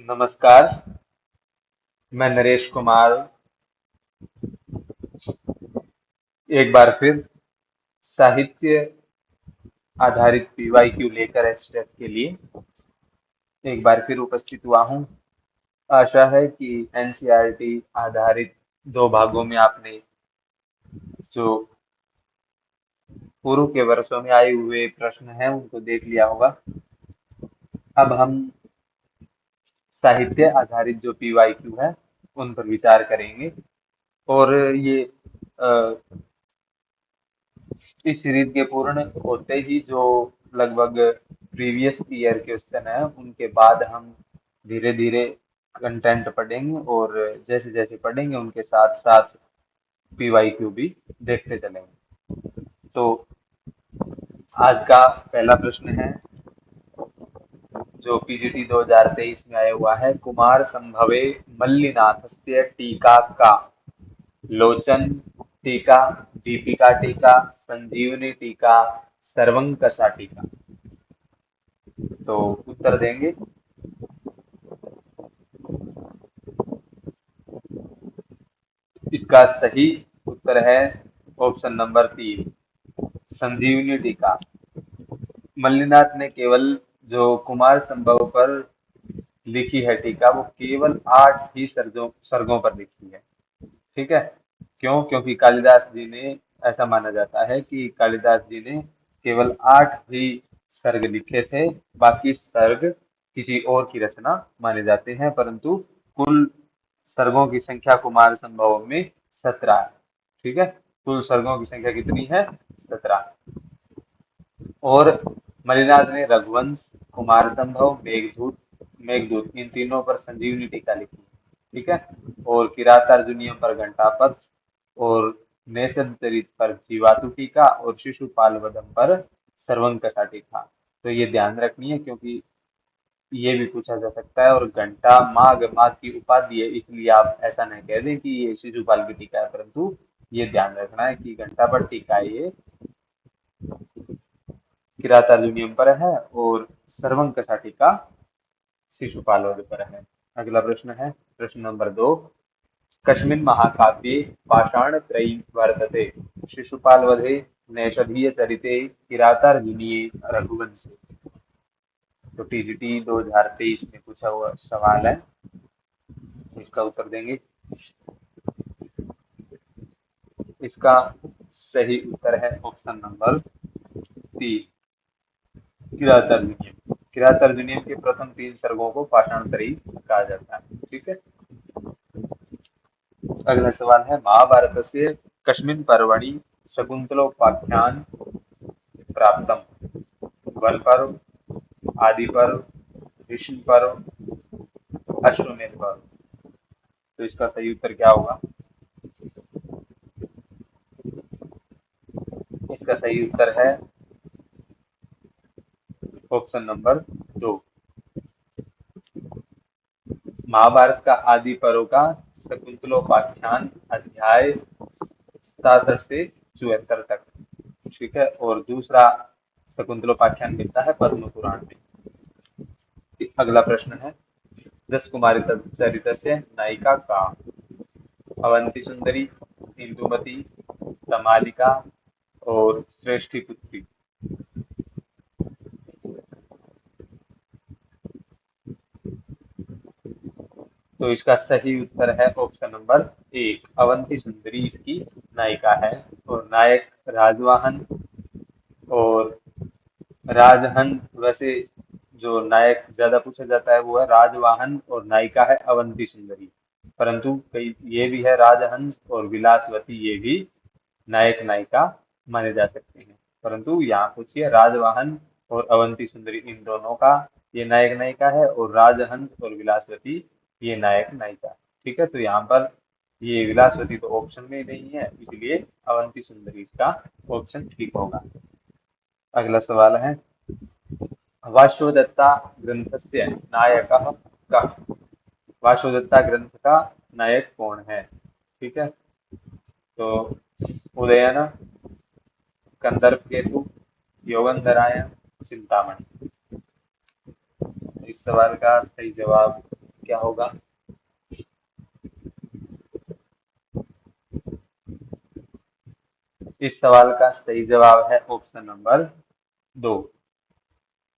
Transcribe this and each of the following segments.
नमस्कार। मैं नरेश कुमार एक बार फिर साहित्य आधारित पीवाईक्यू लेकर एक्सट्रैक्ट के लिए एक बार फिर उपस्थित हुआ हूँ। आशा है कि एनसीईआरटी आधारित दो भागों में आपने जो पूर्व के वर्षों में आए हुए प्रश्न हैं उनको देख लिया होगा। अब हम साहित्य आधारित जो पीवाईक्यू है उन पर विचार करेंगे। और ये अ, इस सीरीज के पूर्ण होते ही जो लगभग प्रीवियस ईयर क्वेश्चन है उनके बाद हम धीरे धीरे कंटेंट पढ़ेंगे और जैसे जैसे पढ़ेंगे उनके साथ साथ पीवाईक्यू भी देखते चलेंगे। तो आज का पहला प्रश्न है जो पीजीटी 2023 में आया हुआ है। कुमार संभवे मल्लिनाथस्य टीका का लोचन टीका, दीपिका टीका, संजीवनी टीका, सर्वंकसा टीका। तो उत्तर देंगे। इसका सही उत्तर है ऑप्शन नंबर 3, संजीवनी टीका। मल्लिनाथ ने केवल जो कुमार संभव पर लिखी है टीका वो केवल 8 ही सर्गों पर लिखी है। ठीक है। क्यों? क्योंकि कालिदास जी ने, ऐसा माना जाता है कि कालिदास जी ने केवल 8 ही सर्ग लिखे थे, बाकी सर्ग किसी और की रचना माने जाते हैं, परंतु कुल सर्गों की संख्या कुमार संभव में 17 है। ठीक है। कुल सर्गों की संख्या कितनी है? 17। और मलिनाथ ने रघुवंश, कुमार संभव, मेघदूत इन तीनों पर संजीवनी टीका लिखी। ठीक है। और किरातार्जुनीयम पर घंटापथ, और नेषद चरित पर जीवातु टीका, और शिशुपाल वधम पर सर्वंकषा टीका। तो ये ध्यान रखनी है क्योंकि ये भी पूछा जा सकता है। और घंटा माघ की उपाधि है, इसलिए आप ऐसा नहीं कह दें कि ये शिशुपाल की टीका है, परंतु ये ध्यान रखना है कि घंटा पर टीका ये किरातार्जुनीयम पर है और सर्वंकषा टीका शिशुपाल वध पर है। अगला प्रश्न है प्रश्न नंबर 2। कस्मिन् महाकाव्ये पाषाणत्रयी वर्तते? शिशुपालवधे, नैषधीयचरिते, किरातार्जुनीये, रघुवंशे। तो टीजीटी 2023 में पूछा हुआ सवाल है, इसका उत्तर देंगे। इसका सही उत्तर है ऑप्शन नंबर 3, किरातार्जुनीयम। किरातार्जुनीयम के प्रथम 3 सर्गों को पाषाणत्रयी कहा जाता है। ठीक है। अगला सवाल है महाभारत से कस्मिन् पर्वणि शकुंतलोपाख्यान प्राप्तम? वन पर्व, आदि पर्व, भीष्म पर्व, अश्वमेध पर्व। तो इसका सही उत्तर क्या होगा? इसका सही उत्तर है ऑप्शन नंबर 2, महाभारत का आदि पर्व का शकुंतलोपाख्यान अध्याय 67 से 74 तक। ठीक है। और दूसरा शकुंतलोपाख्यान मिलता है पद्म पुराण में। अगला प्रश्न है दस कुमारी चरितस्य नायिका का? अवंती सुंदरी, इंदुमती, तमालिका, और श्रेष्ठी पुत्री। तो इसका सही उत्तर है ऑप्शन नंबर 1, अवंती सुंदरी इसकी नायिका है। और नायक राजवाहन और राजहंस, वैसे जो नायक ज्यादा पूछा जाता है वो है राजवाहन और नायिका है अवंती सुंदरी, परंतु कई ये भी है राजहंस और विलासवती, ये भी नायक नायिका माने जा सकते हैं। परंतु यहाँ पूछिए राजवाहन और अवंती सुंदरी इन दोनों का ये नायक नायिका है, और राजहंस और विलासवती ये नायक नायिका। ठीक है। तो यहाँ पर ये विलासवती तो ऑप्शन में ही नहीं है, इसलिए अवंती सुंदरी इसका ऑप्शन ठीक होगा। अगला सवाल है वाशोदत्ता ग्रंथस्य नायकः कः? वाशोदत्ता ग्रंथ का नायक कौन है? ठीक है। तो उदयन, कंदर्प केतु, योगंधरायण, चिंतामणि। इस सवाल का सही जवाब क्या होगा? इस सवाल का सही जवाब है ऑप्शन नंबर 2,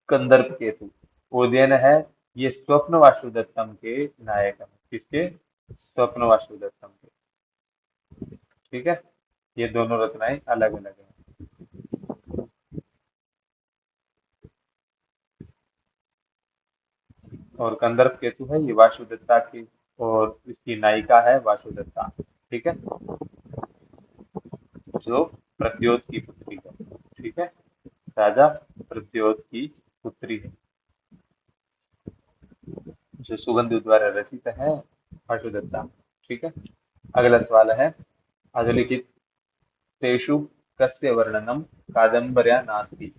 कंदर्प केतु। उदयन है, ये स्वप्न वासुदत्तम के नायक है। किसके? स्वप्न वासुदत्तम के। ठीक है, ये दोनों रचनाएं अलग अलग हैं। और कंदर्प केतु है, ये वासुदत्ता की, और इसकी नायिका है वासुदत्ता। ठीक है, जो प्रद्योत की पुत्री है। ठीक है, राजा प्रद्योत की पुत्री है, जो सुगंधु द्वारा रचित है, वासुदत्ता। ठीक है, अगला सवाल है, अधोलिखित तेषु कस्य वर्णनम कादम्बर्या नास्ति?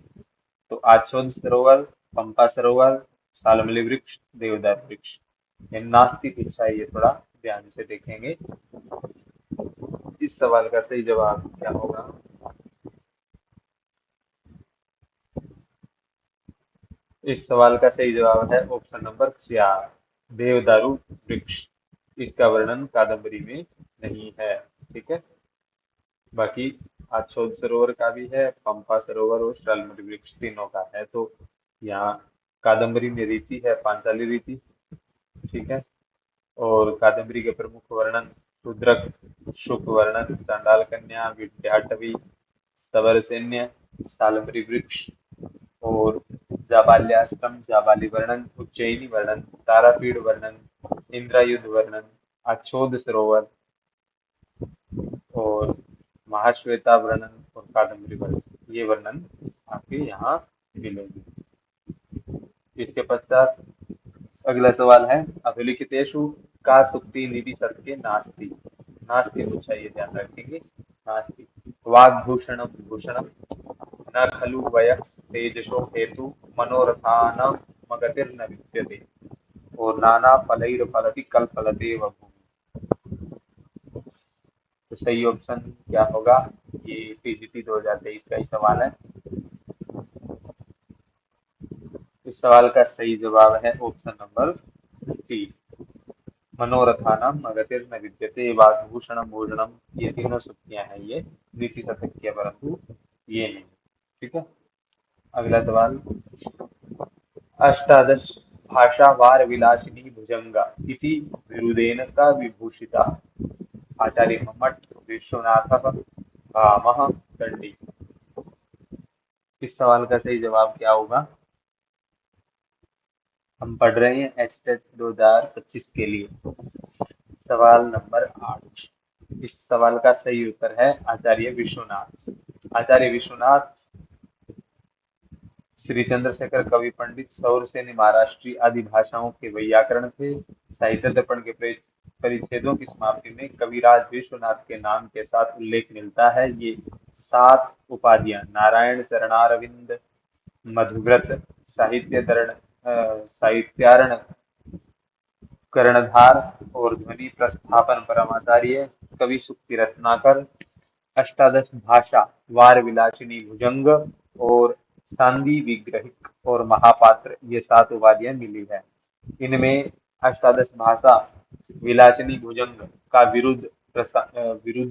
तो आच्छोद सरोवर, पंपा सरोवर, शाल्मली वृक्ष, देवदार वृक्ष। ये नास्ति पूछा है, ये थोड़ा ध्यान से देखेंगे। इस सवाल का सही जवाब क्या होगा? इस सवाल का सही जवाब है ऑप्शन नंबर 4, देवदारू वृक्ष। इसका वर्णन कादम्बरी में नहीं है। ठीक है, बाकी आच्छोद सरोवर का भी है, पंपा सरोवर और शाल्मली वृक्ष तीनों का है। तो यहाँ कादम्बरी में रीति है पांचाली रीति। ठीक है, और कादम्बरी के प्रमुख वर्णन शूद्रक, शुक वर्णन, चांडाल कन्या, विद्याटवी, सवर सैन्य, शाल्मली वृक्ष, और जाबाल्याश्रम, जाबाली वर्णन, उज्जयिनी वर्णन, तारापीठ वर्णन, इंद्रायुध वर्णन, आच्छोद सरोवर, और महाश्वेता वर्णन, और कादम्बरी वर्णन। ये वर्णन आपके यहाँ मिलेंगे। इसके पश्चात अगला सवाल है, अभिलिखितेषु का सुक्ति निधि सत्य नास्ति? नास्ति पूछा, ये ध्यान रखेंगे। नास्ति। वाग्भूषणम भूषणम, न खलु वयस् तेजसो हेतु, मनोरथानां मगतिर्न विद्यते, और नाना फलैर्फलति कल्पलते वह। तो सही ऑप्शन क्या होगा? ये टीजीटी 2023 का ही सवाल है। इस सवाल का सही जवाब है ऑप्शन नंबर 3, मनोरथानां मगतिर्न विद्यते, वाग्भूषणम भूषणम। ये तीनों सुक्तियां हैं, ये नीति शतक की है, परंतु ये नहीं। ठीक है, अगला सवाल, अष्टादश भाषा वार विलासिनी भुजंगा इति बिरुदेन का विभूषिता? आचार्य मम्मट, विश्वनाथ, भामह, दंडी। इस सवाल का सही जवाब क्या होगा? हम पढ़ रहे हैं एचटेट 2025 के लिए। सवाल नंबर 8। इस सवाल का सही उत्तर है आचार्य विश्वनाथ। आचार्य विश्वनाथ श्री चंद्रशेखर कवि पंडित, सौरसेनी महाराष्ट्री आदि भाषाओं के वैयाकरण थे। साहित्य दर्पण के परिच्छेदों की समाप्ति में कविराज विश्वनाथ के नाम के साथ उल्लेख मिलता है। ये 7 उपाधियां नारायण चरणारविंद, मधुव्रत, साहित्यारण, कर्णधार, और ध्वनि प्रस्थापन परमाचार्य, कवि सुक्ति रत्नाकर, अष्टादश भाषा वार विलासिनी भुजंग, और सांदी विग्रहिक, और महापात्र, ये 7 उपाधियां मिली है। इनमें अष्टादश भाषा विलासिनी भुजंग का विरुद्ध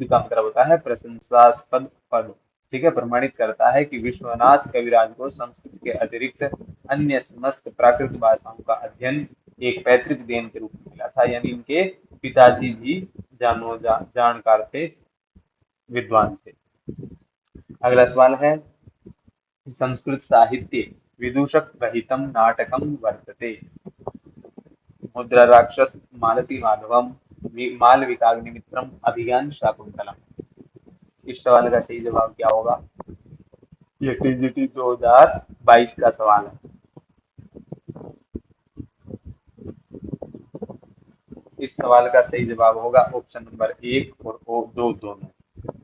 का मतलब होता है प्रशंसास्पद पद। ठीक है, प्रमाणित करता है कि विश्वनाथ कविराज को संस्कृत के अतिरिक्त अन्य समस्त प्राकृत भाषाओं का अध्ययन एक पैतृक देन के रूप में मिला था। यानी इनके पिताजी भी जानकार थे, विद्वान थे। अगला सवाल है, संस्कृत साहित्य विदूषक रहितम नाटकम वर्तते? मुद्रा राक्षस, मालती माधवम, मालविकाग्निमित्रम, अभिज्ञान शाकुंतलम। इस सवाल का सही जवाब क्या होगा? ये टीजीटी 2022 का सवाल है। इस सवाल का सही जवाब होगा ऑप्शन नंबर 1 और 2 दोनों।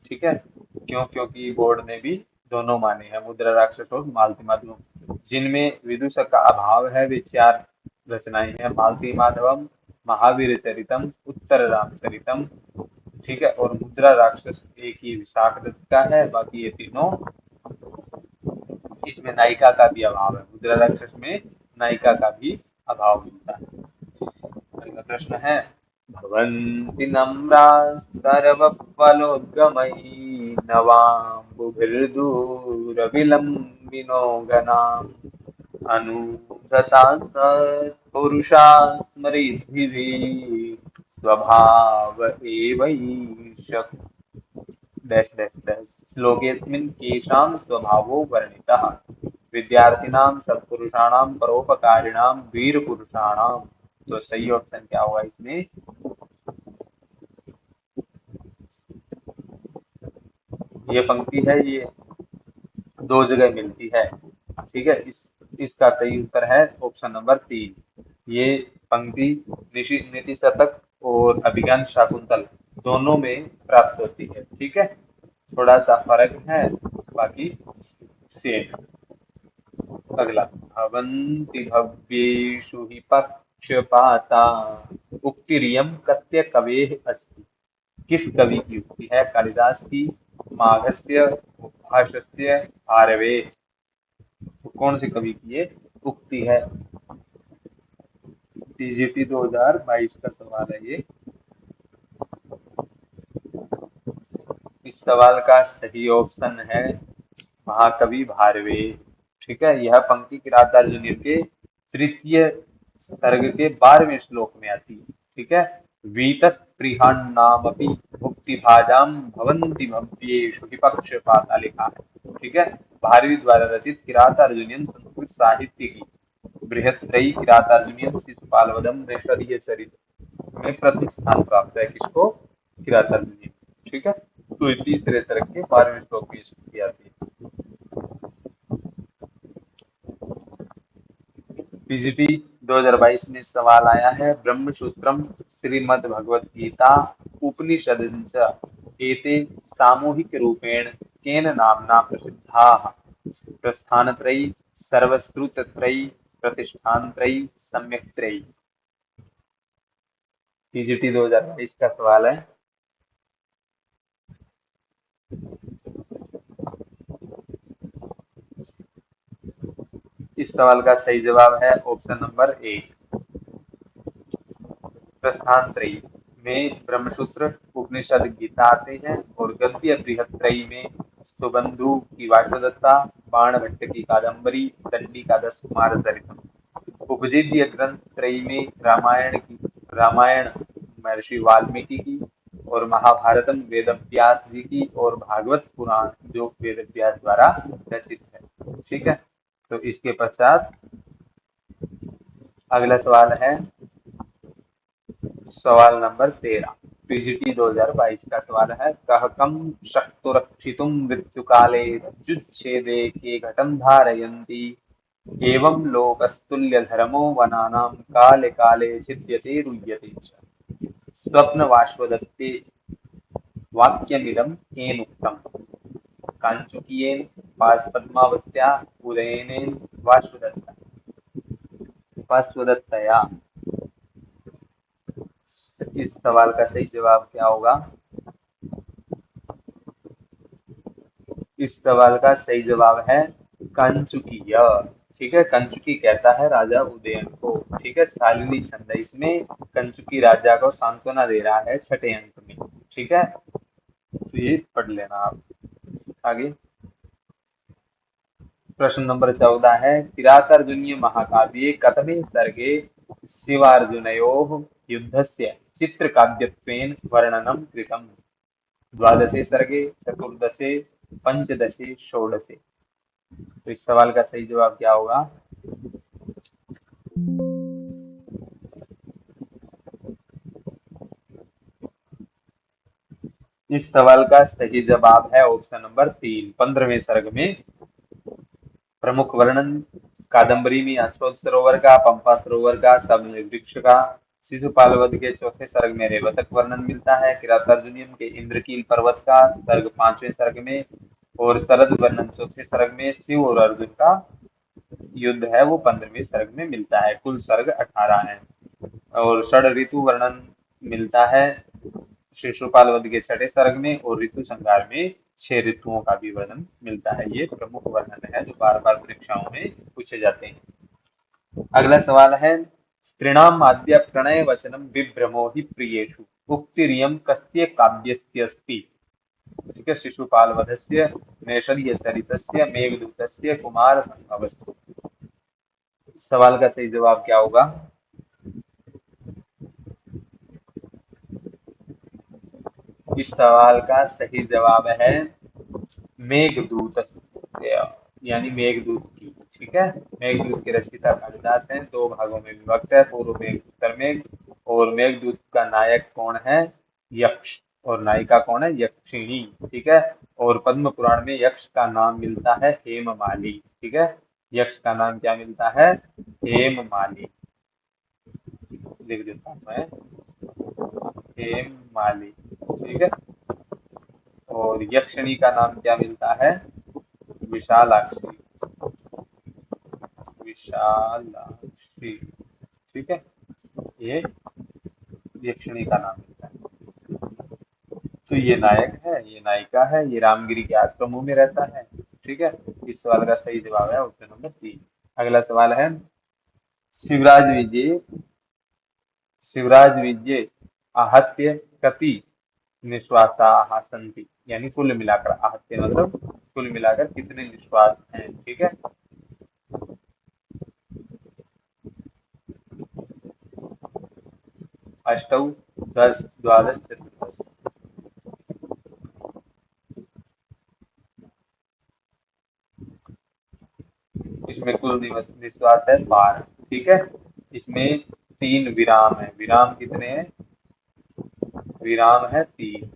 ठीक है, क्यों? क्योंकि बोर्ड ने भी दोनों माने हैं, मुद्रा राक्षस और मालती माधवम। जिनमें विदूषक का अभाव है वे 4 रचनाएं हैं, मालती माधवम, महावीर चरितम, उत्तर रामचरितम। ठीक है, और मुद्रा राक्षस एक ही विशाख दत्त का है, बाकी ये तीनों, इसमें नायिका का भी अभाव है। मुद्रा राक्षस में नायिका का भी अभाव मिलता है। अगला प्रश्न है, भवन्ति नम्रास्तरवप्फलोद्गमैः नवाम्बुभिर्दूरविलम्बिनो गणाम् अनूदता सत्पुरुषा स्मरेद्भिः स्वभाव एवैष डैश डैश डैश श्लोकेऽस्मिन् केषां स्वभावो वर्णितः? विद्यार्थिनां, सत्पुरुषाणां, परोपकारिणां, वीरपुरुषाणां। तो सही ऑप्शन क्या होगा इसमें? ये पंक्ति है, ये दो जगह मिलती है। ठीक है, इसका सही उत्तर है ऑप्शन नंबर 3। ये पंक्ति नीति शतक और अभिज्ञान शाकुंतल दोनों में प्राप्त होती है। ठीक है, थोड़ा सा फर्क है, बाकी सेम। अगला, भवन्ति भव्येषु हि पक्षपाता उक्तिरियं कस्य कवेः अस्ति? किस कवि की उक्ति है? कालिदास की, माघस्य, उपहासस्य, भारवेः। तो कौन से कवि की ये उक्ति है? टीजीटी 2022 का सवाल है ये। इस सवाल का सही ऑप्शन है महाकवि भारवेय। ठीक है, यह पंक्ति किरातार्जुनीय के तृतीय सर्ग के 12वें श्लोक में आती है। ठीक है, वीतस्पृहान्नामपि भुक्तिभाजां भवन्ति भव्येषु हि पक्षपाता लिखा है। ठीक है, भारवी द्वारा रचित किरातार्जुनीयन संस्कृत साहित्य की बृहत्त्रयी किरातार्जुनीयन शिशुपालवदम ऋषभीय चरित में प्रथम स्थान प्राप्त है। किसको? किरातार्जुनीयन। ठीक है, तो तीसरे सर्ग के 12वें श्लोक में इसकी आती है। पीजीटी 2022 में सवाल आया है, ब्रह्मसूत्रम श्रीमद् भगवत गीता उपनिषदंच एते सामूहिक रूपेण केन नाम्ना प्रसिद्धाः? प्रस्थानत्रयी, सर्वश्रुतत्रयी, प्रतिष्ठानत्रयी, सम्यक्त्रयी। पीजीटी 2022 का सवाल है। इस सवाल का सही जवाब है ऑप्शन नंबर 1। प्रस्थानत्रयी में ब्रह्मसूत्र, उपनिषद, गीता आते हैं, और गद्य बृहत्त्रयी में सुबंधु की वाशवदत्ता, बाणभट्ट की कादंबरी, दंडी का 10 कुमार चरितम। उपजीव्य ग्रंथ त्रयी में रामायण महर्षि वाल्मीकि की, और महाभारतम वेदव्यास जी की, और भागवत पुराण जो वेदव्यास द्वारा रचित है। ठीक है, तो इसके पश्चात अगला सवाल है सवाल नंबर 13। पीजीटी 2022 का सवाल है, कः कं शक्तुरक्षितुं मृत्युकाले रज्जुच्छेदे के घटं धारयन्ति एवं लोकस्तुल्यधर्मो वनानां काले काले छिद्यते रुह्यते च। स्वप्नवाश्वदत्ते वाक्यमिदं येनोक्तम्? कांचुकीयेन, पद्मावत्या, उदयनेन, वाश्वदत्तया। इस सवाल का सही जवाब क्या होगा? इस सवाल का सही जवाब है कंचुकीय। ठीक है, कंचुकी कहता है राजा उदयन को। ठीक है, शालिनी छंद है इसमें, कंचुकी राजा को सांत्वना दे रहा है छठे अंक में। ठीक है, तो ये पढ़ लेना आप। आगे प्रश्न नंबर 14 है, किरातार्जुनीय महाकाव्ये कतमे सर्गे शिवार्जुनयोः युद्धस्य चित्रकाव्यत्वेन वर्णनं कृतम्? द्वादशे सर्गे, चतुर्दशे, पंचदशे, षोडशे। तो इस सवाल का सही जवाब क्या होगा? इस सवाल का सही जवाब है ऑप्शन नंबर 3, 15वें सर्ग में प्रमुख वर्णन कादम्बरी में अछोत सरोवर का, पंपा सरोवर का, सबने वृक्ष का। शिशुपाल वध के चौथे सर्ग में रेवतक वर्णन मिलता है। किरातार्जुनीयम के इंद्रकील पर्वत का सर्ग 5वें सर्ग में, और शरद वर्णन चौथे सर्ग में। शिव और अर्जुन का युद्ध है वो 15वें सर्ग में मिलता है। कुल सर्ग 18 है। और षड ऋतु वर्णन मिलता है शिशुपाल वध के छठे सर्ग में, और ऋतु संहार में 6 ऋतुओं का भी वर्णन मिलता है। ये प्रमुख वर्णन है जो बार बार परीक्षाओं में पूछे जाते हैं। अगला सवाल है, स्त्रीणाम् आद्य प्रणयवचनं विभ्रमो हि प्रियेषु उक्तिरियं कस्य काव्यस्यस्ति। ठीक है, शिशुपाल वधस्य, नैषधीयचरितस्य, मेघदूतस्य, कुमार संभवस्य। इस सवाल का सही जवाब क्या होगा? इस सवाल का सही जवाब है मेघदूत, यानी मेघदूत की। ठीक है, मेघदूत के रचयिता कालिदास हैं, दो भागों में विभक्त है, पूर्व मेघ उत्तर मेघ। और मेघदूत का नायक कौन है? यक्ष। और नायिका कौन है? यक्षिणी। ठीक है। और पद्म पुराण में यक्ष का नाम मिलता है हेममाली। ठीक है, यक्ष का नाम क्या मिलता है? हेममाली। लिख देता हूं मैं, हेममाली। ठीक है। और यक्षिणी का नाम क्या मिलता है? विशालाक्षी। विशालाक्षी। ठीक है, ये यक्षिणी का नाम मिलता है। तो ये नायक है, ये नायिका है, ये रामगिरी के आश्रमों में रहता है। ठीक है, इस सवाल का सही जवाब है ऑप्शन नंबर 3। अगला सवाल है, शिवराज विजय, शिवराज विजय आहत्य कति निश्वासाः सन्ति। यानी कुल मिलाकर, आहत्य मतलब कुल मिलाकर कितने निश्वास हैं। ठीक है, अष्टौ, दस, द्वादश, चतुर्दश। इसमें कुल निश्वास है 12। ठीक है, इसमें 3 विराम है। विराम कितने हैं? विराम है 3।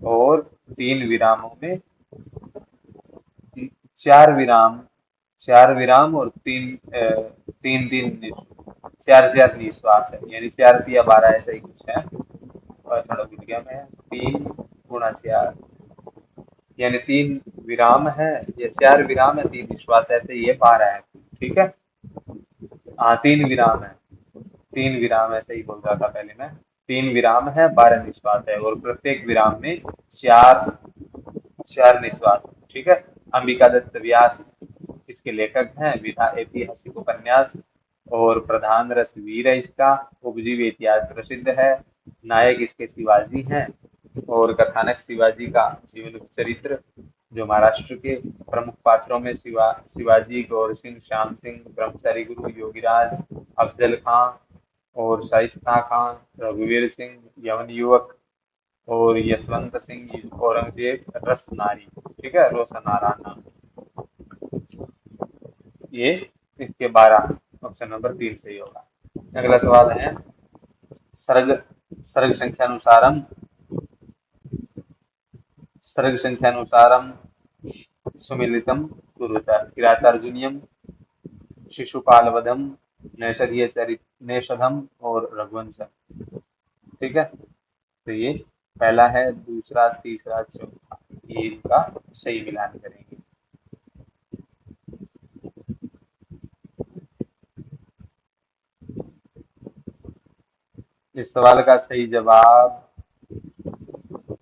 और 3 विरामों में 4 विराम, 4 विराम और 3 3 4 4 निश्वास है, यानी 4 या 12 ऐसा ही कुछ है। और थोड़ा भूल गया मैं, 3 गुणा 4, यानी 3 विराम है, ये 4 विराम है, 3 निश्वास, ऐसे ये 12 है। ठीक है, हाँ 3 विराम है, 3 विराम, ऐसे ही बोल रहा था पहले मैं। 3 विराम है, 12 निश्वास है, और प्रत्येक विराम में 4 4 निश्वास। ठीक है। अंबिका दत्त व्यास इसके लेखक हैं। विधा ऐतिहासिक उपन्यास और प्रधान रस वीर है इसका। उपजीवी इतिहास प्रसिद्ध है। नायक इसके शिवाजी हैं। और कथानक शिवाजी का जीवन चरित्र, जो महाराष्ट्र के प्रमुख पात्रों में शिवाजी, गौर सिंह, श्याम सिंह, ब्रह्मचारी गुरु, योगीराज, अफजल खां और शाइस्ता खां, रघुवीर सिंह, यवन युवक और यशवंत सिंह, औरंगजेब, रस नारी। ठीक है, रोशनारा नाम। ये इसके 12, ऑप्शन नंबर 3 सही होगा। अगला सवाल है, सर्ग, सर्ग संख्यानुसारम, सर्ग संख्यानुसारम सुमिलितम कुरुता। किरातार्जुनीयम, शिशुपालवधम, नैषधीय चरित, नैषधम और रघुवंशम। ठीक है, तो ये पहला है, दूसरा, तीसरा, चौथा, ये इनका सही मिलान करेंगे। इस सवाल का सही जवाब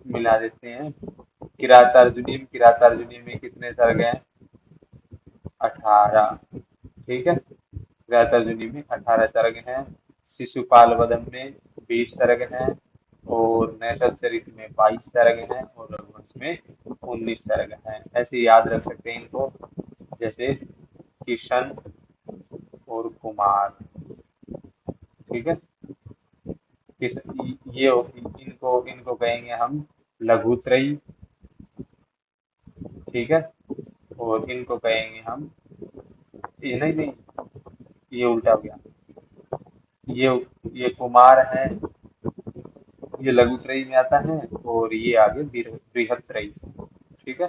मिला देते हैं। किरातार्जुनीम, किरातार्जुनीम में कितने सर्ग हैं? 18। ठीक है, किरातार्जुनीम में 18 सर्ग हैं। शिशुपाल वधम में 20 सर्ग हैं। और नैषध चरित में 22 सर्ग हैं। और रघुवंश में 19 सर्ग हैं। ऐसे याद रख सकते हैं इनको, जैसे किशन और कुमार। ठीक है, किस ये इनको इनको कहेंगे हम लघुत्रयी। ठीक है, और इनको कहेंगे हम, ये नहीं नहीं, ये उल्टा हो गया। ये ये कुमार है, ये लघुत्रयी में आता है, और ये आगे बृहत्रयी। ठीक है,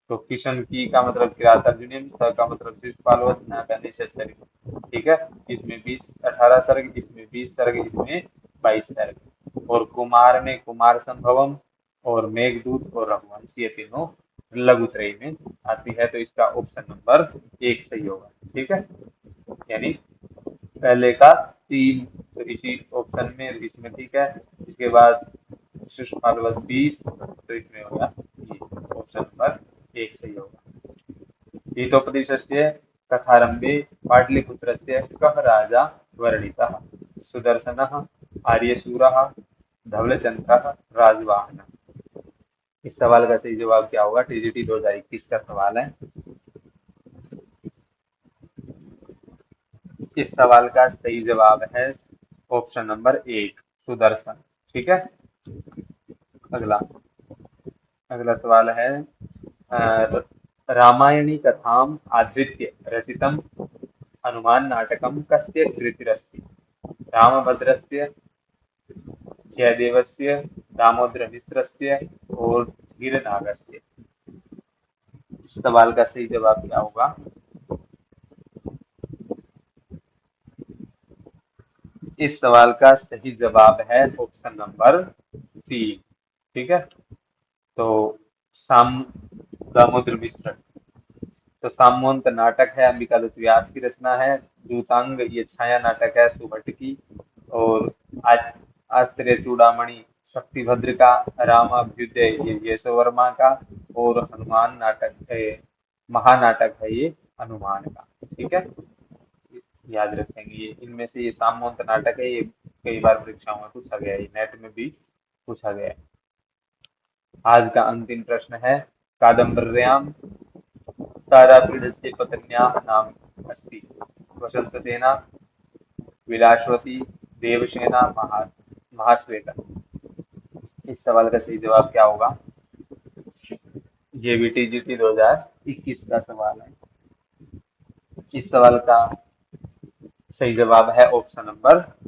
तो किशन की का मतलब किरातार्जुनीय, स का मतलब शिशुपालवध, न का निशाचरी। ठीक है, इसमें 18 सर्ग, इसमें 20 सर्ग, इसमें 22 सर्ग। और कुमार में कुमार संभवम और मेघदूत और रघुवंश, ये तीनों लघुत्रयी में आती है। तो इसका ऑप्शन नंबर 1 सही होगा। ठीक है, यानी पहले का 3 तो इसी ऑप्शन में, इसमें ठीक है। इसके बाद शिशुपाल वध 20, तो इसमें होगा ये ऑप्शन नंबर 1 सही होगा। हितोपदेशस्य कथारम्भे पाटलिपुत्रस्य कः राजा वर्णितः? सुदर्शनः, आर्यशूरः, धवलचंद्रः, राजवाहनः। इस सवाल का सही जवाब क्या होगा? टीजीटी 2021 का सवाल है। इस सवाल का सही जवाब है ऑप्शन नंबर 1, सुदर्शन। ठीक है। अगला अगला सवाल है, अ, रामायणी कथाम् आधृत्य रचितम् हनुमान् नाटकं कस्य कृतिरस्ति? रामभद्रस्य, जयदेवस्य, दामोदरमिश्रस्य और धीरनागस्य। इस सवाल का सही जवाब क्या होगा? इस सवाल का सही जवाब है ऑप्शन नंबर 3। ठीक है। तो साम दामोदर मिश्र। तो सामूहिक नाटक है, अंबिका दत्त व्यास की रचना है। दूतांग ये छाया नाटक है, सुभट की। और आज आश्चर्य चूड़ामणि शक्तिभद्र का। रामाभ्युदय ये यशो वर्मा का। और हनुमान नाटक है, महानाटक है ये हनुमान का। ठीक है, याद रखेंगे ये। इनमें से ये सामूहिक नाटक है, ये कई बार परीक्षाओं में पूछा गया है, नेट में भी पूछा गया है। आज का अंतिम प्रश्न है, कादम्बर्यां तारापीडस्य पत्न्याः नाम अस्ति? वसंतसेना, विलासवती, देवसेना, महाश्वेता। इस सवाल का सही जवाब क्या होगा? ये भी टीजीटी 2021 का सवाल है। इस सवाल का सही जवाब है ऑप्शन नंबर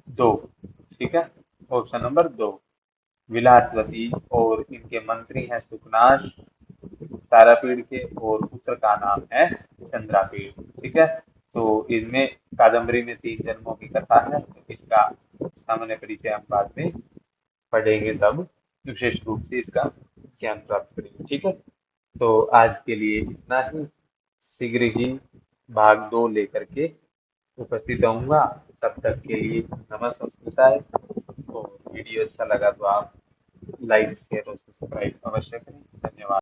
2। ठीक है, ऑप्शन नंबर 2, विलासवती। और इनके मंत्री हैं सुकनाश तारापीड़ के, और पुत्र का नाम है चंद्रापीड़। ठीक है। तो इनमें कादम्बरी में 3 जन्मों की कथा है, तो इसका सामान्य परिचय हम बाद में पढ़ेंगे, तब विशेष रूप से इसका ज्ञान प्राप्त करेंगे। ठीक है। तो आज के लिए इतना ही। शीघ्र ही भाग 2 लेकर के उपस्थित रहूंगा। तब तक के लिए नमः संस्कृताय। और वीडियो अच्छा लगा तो आप लाइक, शेयर और सब्सक्राइब अवश्य करें। धन्यवाद।